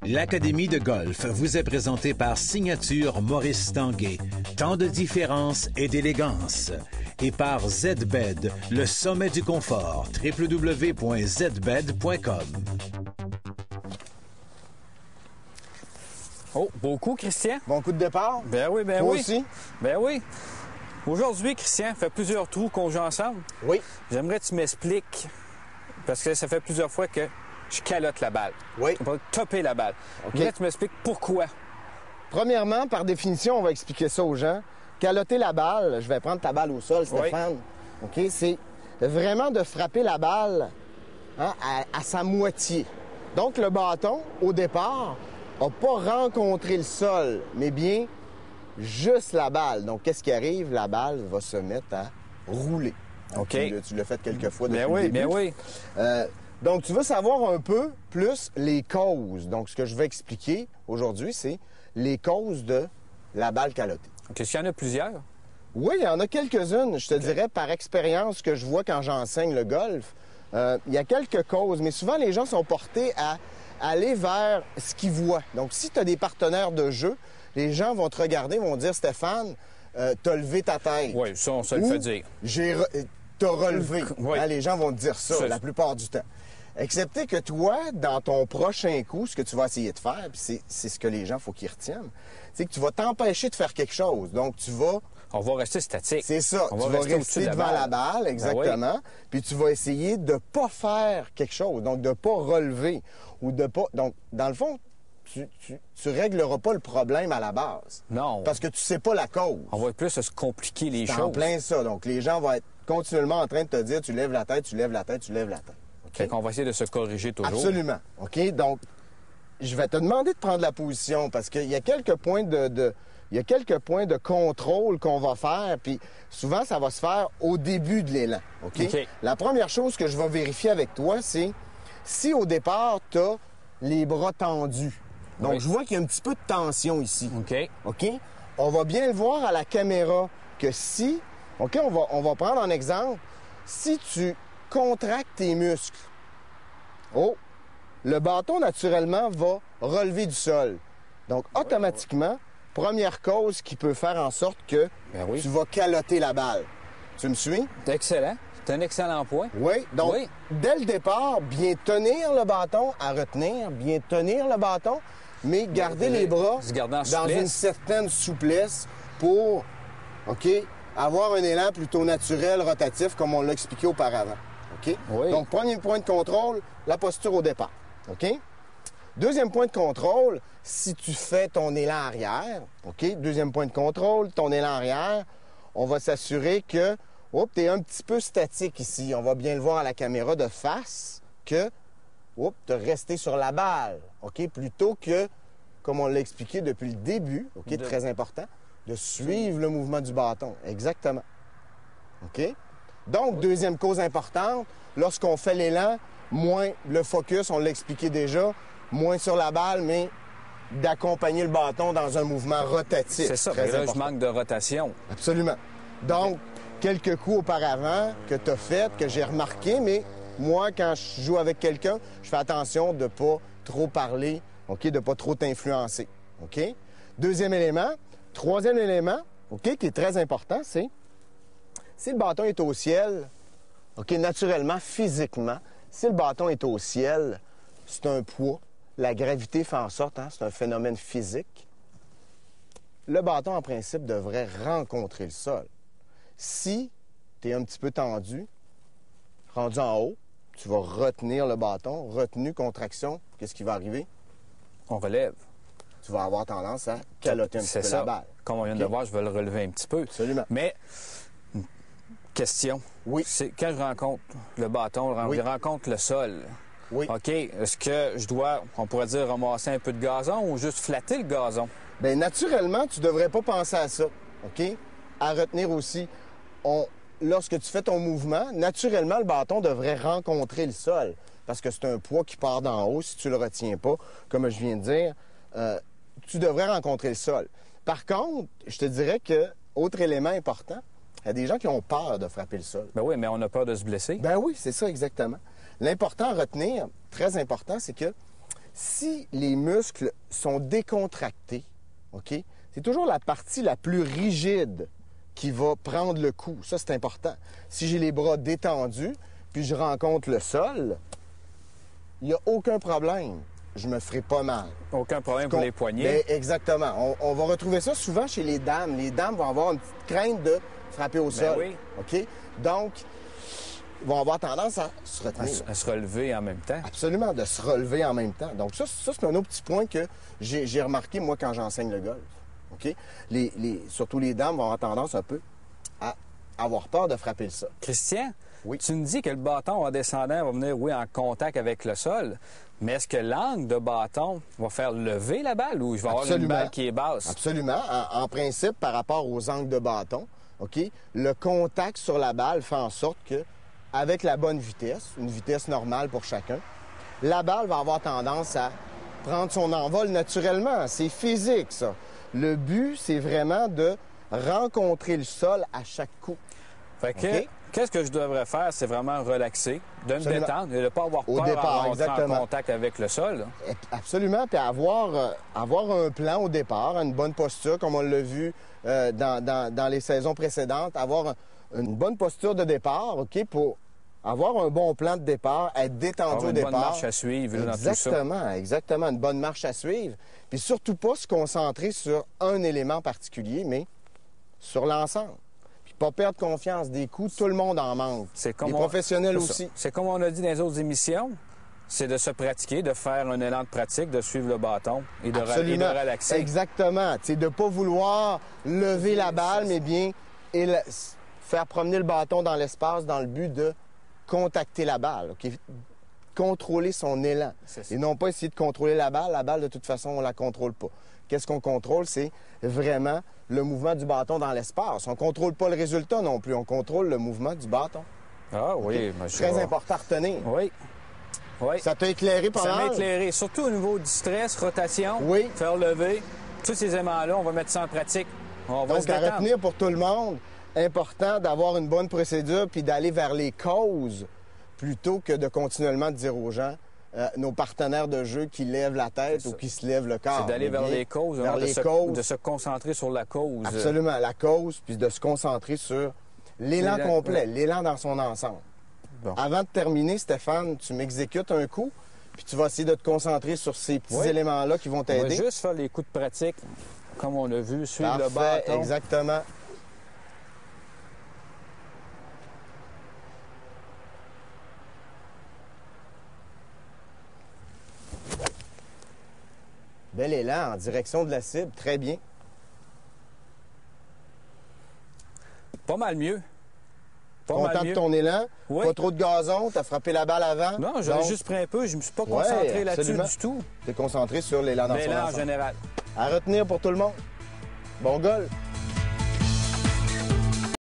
L'Académie de golf vous est présentée par Signature Maurice Tanguay. Tant de différence et d'élégance. Et par ZBED, le sommet du confort. www.zbed.com. Oh, beau coup, Christian. Bon coup de départ? Ben oui, ben Toi oui. aussi? Ben oui. Aujourd'hui, Christian, fait plusieurs trous qu'on joue ensemble. Oui. J'aimerais que tu m'expliques, parce que ça fait plusieurs fois que je calotte la balle. Oui. On va topper la balle. OK. J'aimerais que tu m'expliques pourquoi. Premièrement, par définition, on va expliquer ça aux gens. Calotter la balle, je vais prendre ta balle au sol, Stéphane. OK? C'est vraiment de frapper la balle à sa moitié. Donc, le bâton, au départ, n'a pas rencontré le sol, mais bien juste la balle. Donc, qu'est-ce qui arrive? La balle va se mettre à rouler. OK. Tu l'as fait quelques fois depuis Ben le oui, début. ben oui. Donc, tu veux savoir un peu plus les causes. Donc, ce que je vais expliquer aujourd'hui, c'est les causes de la balle calottée. OK, est-ce qu'il y en a plusieurs? Oui, il y en a quelques-unes. Je te dirais, par expérience que je vois quand j'enseigne le golf, il y a quelques causes, mais souvent, les gens sont portés à aller vers ce qu'ils voient. Donc, si tu as des partenaires de jeu, les gens vont te regarder, vont dire, Stéphane, t'as levé ta tête. Oui, ça, on se le fait dire. T'as relevé. Oui. Les gens vont te dire ça la plupart du temps. Excepté que toi, dans ton prochain coup, ce que tu vas essayer de faire, puis c'est ce que les gens, faut qu'ils retiennent, c'est que tu vas t'empêcher de faire quelque chose. Donc, tu vas... On va rester statique. C'est ça. On tu vas rester devant la balle, exactement. Puis tu vas essayer de pas faire quelque chose. Donc, de pas relever ou de pas... Donc, dans le fond, tu régleras pas le problème à la base. Non. Parce que tu sais pas la cause. On va plus se compliquer les C'est choses. en plein ça. Donc, les gens vont être continuellement en train de te dire, tu lèves la tête, tu lèves la tête, tu lèves la tête. Fait qu'on va essayer de se corriger toujours. Absolument. OK? Donc, je vais te demander de prendre la position parce qu'il y a quelques points il y a quelques points de contrôle qu'on va faire, puis souvent, ça va se faire au début de l'élan. OK? OK. La première chose que je vais vérifier avec toi, c'est si au départ, tu as les bras tendus. Donc, Oui. je vois qu'il y a un petit peu de tension ici. OK. OK? On va bien le voir à la caméra que si... OK? On va prendre un exemple. Si tu contractes tes muscles, le bâton, naturellement, va relever du sol. Donc, automatiquement, première cause qui peut faire en sorte que Ben oui. tu vas calotter la balle. Tu me suis? C'est excellent. C'est un excellent point. Oui. Donc, Oui. dès le départ, bien tenir le bâton à retenir, bien tenir le bâton, mais garder les bras Se garder en dans souplesse. une certaine souplesse pour, OK, avoir un élan plutôt naturel, rotatif, comme on l'a expliqué auparavant. OK? Oui. Donc, premier point de contrôle, la posture au départ. OK? Deuxième point de contrôle, si tu fais ton élan arrière, OK? Deuxième point de contrôle, ton élan arrière, on va s'assurer que, tu es un petit peu statique ici. On va bien le voir à la caméra de face que, tu es resté sur la balle, OK? Plutôt que, comme on l'a expliqué depuis le début, OK? Très important, de suivre le mouvement du bâton. Exactement. OK? Donc, deuxième cause importante, lorsqu'on fait l'élan, moins le focus, on l'a expliqué déjà, moins sur la balle, mais d'accompagner le bâton dans un mouvement rotatif. C'est ça. Très Mais là, important. je manque de rotation. Absolument. Donc, quelques coups auparavant que tu as fait, que j'ai remarqué, mais moi, quand je joue avec quelqu'un, je fais attention de ne pas trop parler, OK, de ne pas trop t'influencer. OK? Deuxième élément. Troisième élément, OK, qui est très important, c'est si le bâton est au ciel, OK, naturellement, physiquement, si le bâton est au ciel, c'est un poids. La gravité fait en sorte, c'est un phénomène physique. Le bâton, en principe, devrait rencontrer le sol. Si tu es un petit peu tendu, rendu en haut, tu vas retenir le bâton, retenu, contraction, qu'est-ce qui va arriver? On relève. Tu vas avoir tendance à calotter un petit peu la balle. Comme on vient de OK? voir, je vais le relever un petit peu. Absolument. Mais, question. Oui. C'est quand je rencontre le bâton, Oui. je rencontre le sol. Oui. OK. Est-ce que je dois, on pourrait dire, ramasser un peu de gazon ou juste flatter le gazon? Bien, naturellement, tu ne devrais pas penser à ça. OK? À retenir aussi, lorsque tu fais ton mouvement, naturellement, le bâton devrait rencontrer le sol parce que c'est un poids qui part d'en haut. Si tu ne le retiens pas, comme je viens de dire, tu devrais rencontrer le sol. Par contre, je te dirais que, autre élément important, il y a des gens qui ont peur de frapper le sol. Ben oui, mais on a peur de se blesser. Ben oui, c'est ça exactement. L'important à retenir, très important, c'est que Si les muscles sont décontractés, OK, c'est toujours la partie la plus rigide qui va prendre le coup. Ça, c'est important. Si j'ai les bras détendus, puis je rencontre le sol, il n'y a aucun problème. Je me ferai pas mal. Aucun problème pour les poignets. Bien, exactement. On va retrouver ça souvent chez les dames. Les dames vont avoir une petite crainte de frapper au sol. Oui. OK? Donc, ils vont avoir tendance à se retenir. À se relever en même temps. Absolument, de se relever en même temps. Donc, ça c'est un autre petit point que j'ai remarqué, moi, quand j'enseigne le golf. OK? Surtout les dames vont avoir tendance un peu à avoir peur de frapper le sol. Christian, oui. Tu me dis que le bâton en descendant va venir, oui, en contact avec le sol, mais est-ce que l'angle de bâton va faire lever la balle ou je vais avoir une balle qui est basse? Absolument. En principe, par rapport aux angles de bâton, OK, le contact sur la balle fait en sorte que, avec la bonne vitesse, une vitesse normale pour chacun, la balle va avoir tendance à prendre son envol naturellement. C'est physique, ça. Le but, c'est vraiment de rencontrer le sol à chaque coup. Fait que, OK? qu'est-ce que je devrais faire? C'est vraiment relaxer, de me détendre et de ne pas avoir peur d'entrer en contact avec le sol. Là. Absolument. Puis avoir un plan au départ, une bonne posture, comme on l'a vu dans les saisons précédentes, avoir une bonne posture de départ, OK, pour avoir un bon plan de départ, être détendu au départ. Une bonne marche à suivre dans tout ça. Exactement, une bonne marche à suivre. Puis surtout pas se concentrer sur un élément particulier, mais sur l'ensemble. Puis pas perdre confiance des coups, tout le monde en manque. Les professionnels aussi. C'est comme on a dit dans les autres émissions, c'est de se pratiquer, de faire un élan de pratique, de suivre le bâton et de relaxer. Exactement. C'est de ne pas vouloir lever la balle, mais bien faire promener le bâton dans l'espace dans le but de contacter la balle, OK? Contrôler son élan. Et non pas essayer de contrôler la balle. La balle, de toute façon, on ne la contrôle pas. Qu'est-ce qu'on contrôle? C'est vraiment le mouvement du bâton dans l'espace. On ne contrôle pas le résultat non plus. On contrôle le mouvement du bâton. Ah oui, okay? Très important à retenir. Oui. Oui. Ça t'a éclairé pas mal? Ça m'a éclairé, surtout au niveau du stress, rotation, oui. Faire lever. Tous ces éléments-là, on va mettre ça en pratique. On va Donc, à retenir pour tout le monde, important d'avoir une bonne procédure puis d'aller vers les causes plutôt que de continuellement dire aux gens, nos partenaires de jeu qui lèvent la tête ou qui se lèvent le corps. C'est d'aller vers les causes, de se concentrer sur la cause. Absolument, la cause, puis de se concentrer sur l'élan complet, l'élan dans son ensemble. Bon. Avant de terminer, Stéphane, tu m'exécutes un coup, puis tu vas essayer de te concentrer sur ces petits éléments-là qui vont t'aider. On va juste faire les coups de pratique, comme on l'a vu, suivre le bâton. Exactement. Bel élan en direction de la cible, très bien. Pas mal mieux. Content de ton élan? Oui. Pas trop de gazon? T'as frappé la balle avant? Non, j'avais juste pris un peu. Je me suis pas concentré là-dessus du tout. T'es concentré sur l'élan dans son ensemble. L'élan en général. À retenir pour tout le monde. Bon golf!